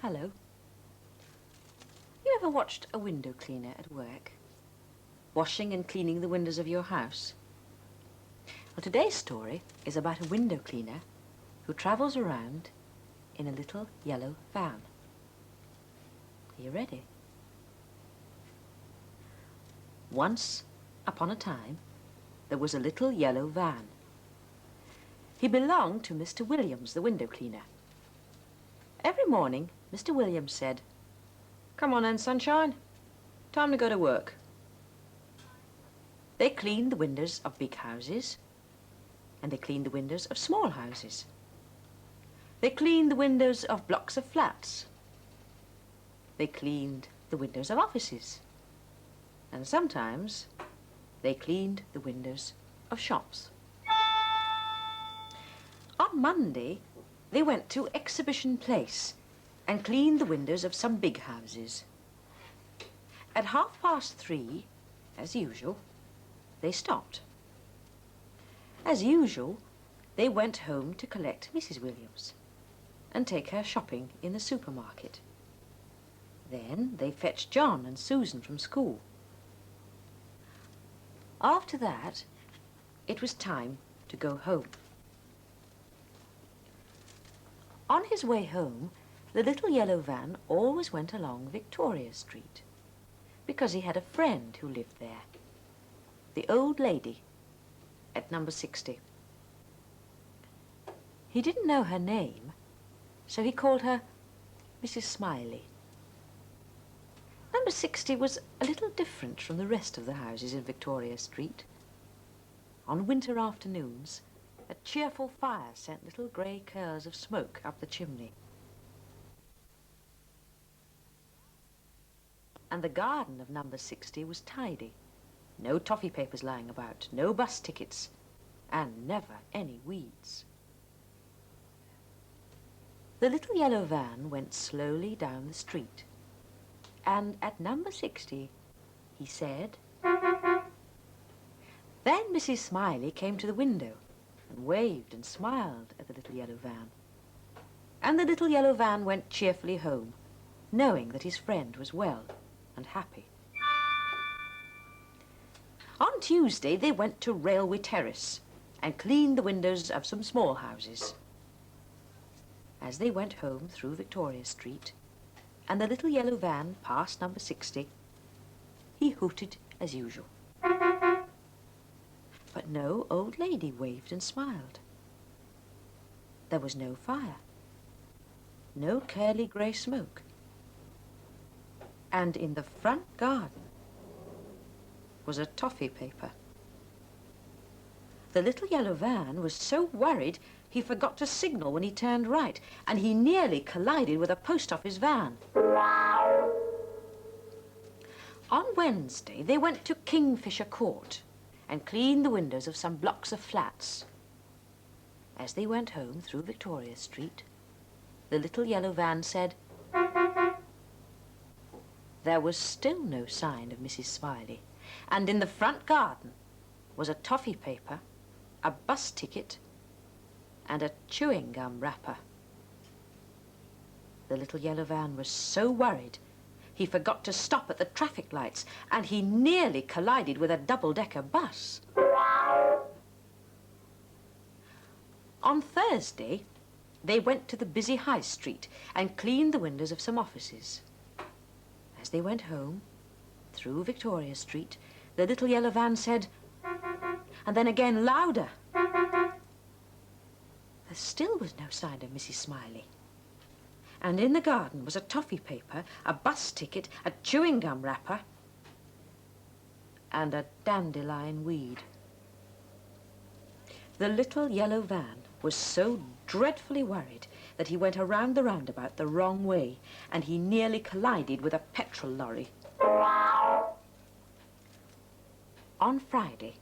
Hello. You ever watched a window cleaner at work? Washing and cleaning the windows of your house? Well, today's story is about a window cleaner who travels around in a little yellow van. Are you ready? Once upon a time, there was a little yellow van. He belonged to Mr. Williams, the window cleaner. Every morning, Mr. Williams said, "Come on then, sunshine. Time to go to work." They cleaned the windows of big houses, and they cleaned the windows of small houses. They cleaned the windows of blocks of flats. They cleaned the windows of offices. And sometimes they cleaned the windows of shops. On Monday, they went to Exhibition Place and cleaned the windows of some big houses. At 3:30, as usual, they stopped. As usual, they went home to collect Mrs. Williams and take her shopping in the supermarket. Then they fetched John and Susan from school. After that, it was time to go home. On his way home, the little yellow van always went along Victoria Street because he had a friend who lived there, the old lady at number 60. He didn't know her name, so he called her Mrs. Smiley. Number 60 was a little different from the rest of the houses in Victoria Street. On winter afternoons, a cheerful fire sent little grey curls of smoke up the chimney. And the garden of number 60 was tidy. No toffee papers lying about, no bus tickets, and never any weeds. The little yellow van went slowly down the street, and at number 60, he said... Then Mrs. Smiley came to the window and waved and smiled at the little yellow van. And the little yellow van went cheerfully home, knowing that his friend was well and happy. On Tuesday, they went to Railway Terrace and cleaned the windows of some small houses. As they went home through Victoria Street, and the little yellow van passed number 60, he hooted as usual. But no old lady waved and smiled. There was no fire, no curly grey smoke. And in the front garden was a toffee paper. The little yellow van was so worried he forgot to signal when he turned right, and he nearly collided with a post office van. On Wednesday, they went to Kingfisher Court and cleaned the windows of some blocks of flats. As they went home through Victoria Street, the little yellow van said... There was still no sign of Mrs. Smiley, and in the front garden was a toffee paper, a bus ticket, and a chewing gum wrapper. The little yellow van was so worried he forgot to stop at the traffic lights, and he nearly collided with a double-decker bus. On Thursday, they went to the busy High Street and cleaned the windows of some offices. As they went home, through Victoria Street, the little yellow van said, and then again louder. There still was no sign of Mrs. Smiley. And in the garden was a toffee paper, a bus ticket, a chewing gum wrapper, and a dandelion weed. The little yellow van was so dreadfully worried that he went around the roundabout the wrong way, and he nearly collided with a petrol lorry. On Friday,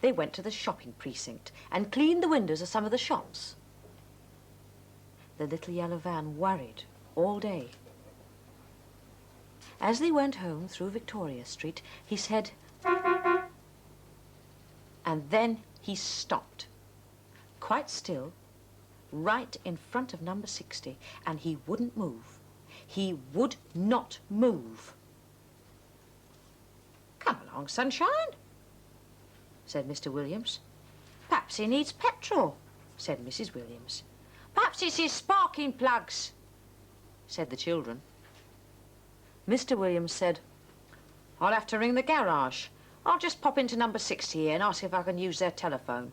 they went to the shopping precinct and cleaned the windows of some of the shops. The little yellow van worried all day. As they went home through Victoria Street, he said... And then he stopped, quite still, right in front of number 60, and he wouldn't move. He would not move. "Come along, Sunshine," said Mr. Williams. "Perhaps he needs petrol," said Mrs. Williams. "Perhaps it's his sparking plugs," said the children. Mr. Williams said, "I'll have to ring the garage. I'll just pop into number 60 here and ask if I can use their telephone."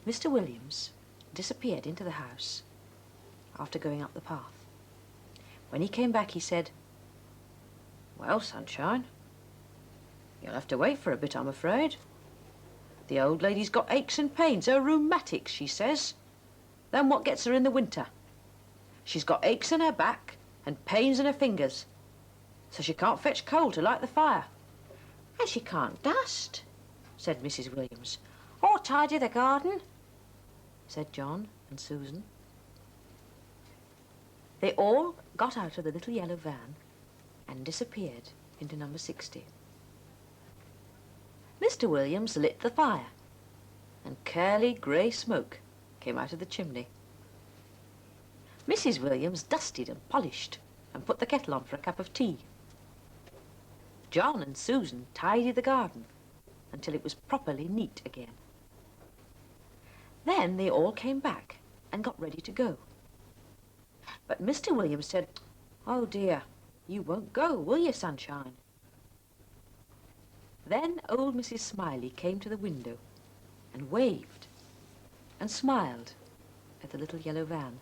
Mr. Williams disappeared into the house after going up the path. When he came back, he said, "Well, Sunshine, you'll have to wait for a bit, I'm afraid. The old lady's got aches and pains, her rheumatics, she says. Then what gets her in the winter? She's got aches in her back and pains in her fingers, so she can't fetch coal to light the fire. And she can't dust," said Mrs. Williams. "Or tidy the garden," said John and Susan. They all got out of the little yellow van and disappeared into number 60. Mr. Williams lit the fire, and curly grey smoke came out of the chimney. Mrs. Williams dusted and polished and put the kettle on for a cup of tea. John and Susan tidied the garden until it was properly neat again. Then they all came back and got ready to go. But Mr. Williams said, "Oh dear, you won't go, will you, Sunshine?" Then old Mrs. Smiley came to the window and waved and smiled at the little yellow van.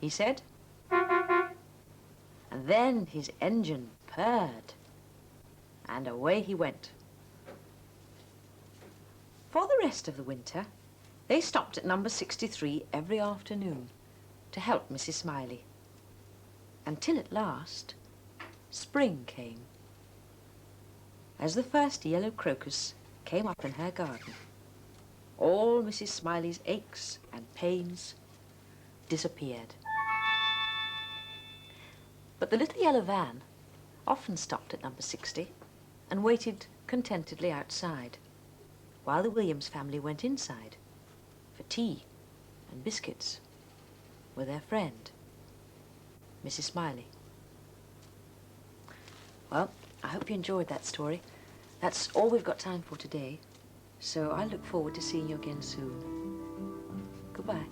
He said, and then his engine purred, and away he went. For the rest of the winter, they stopped at number 63 every afternoon to help Mrs. Smiley, until at last spring came. As the first yellow crocus came up in her garden, all Mrs. Smiley's aches and pains disappeared. But the little yellow van often stopped at number 60 and waited contentedly outside, while the Williams family went inside for tea and biscuits with their friend, Mrs. Smiley. Well, I hope you enjoyed that story. That's all we've got time for today, so I look forward to seeing you again soon. Goodbye.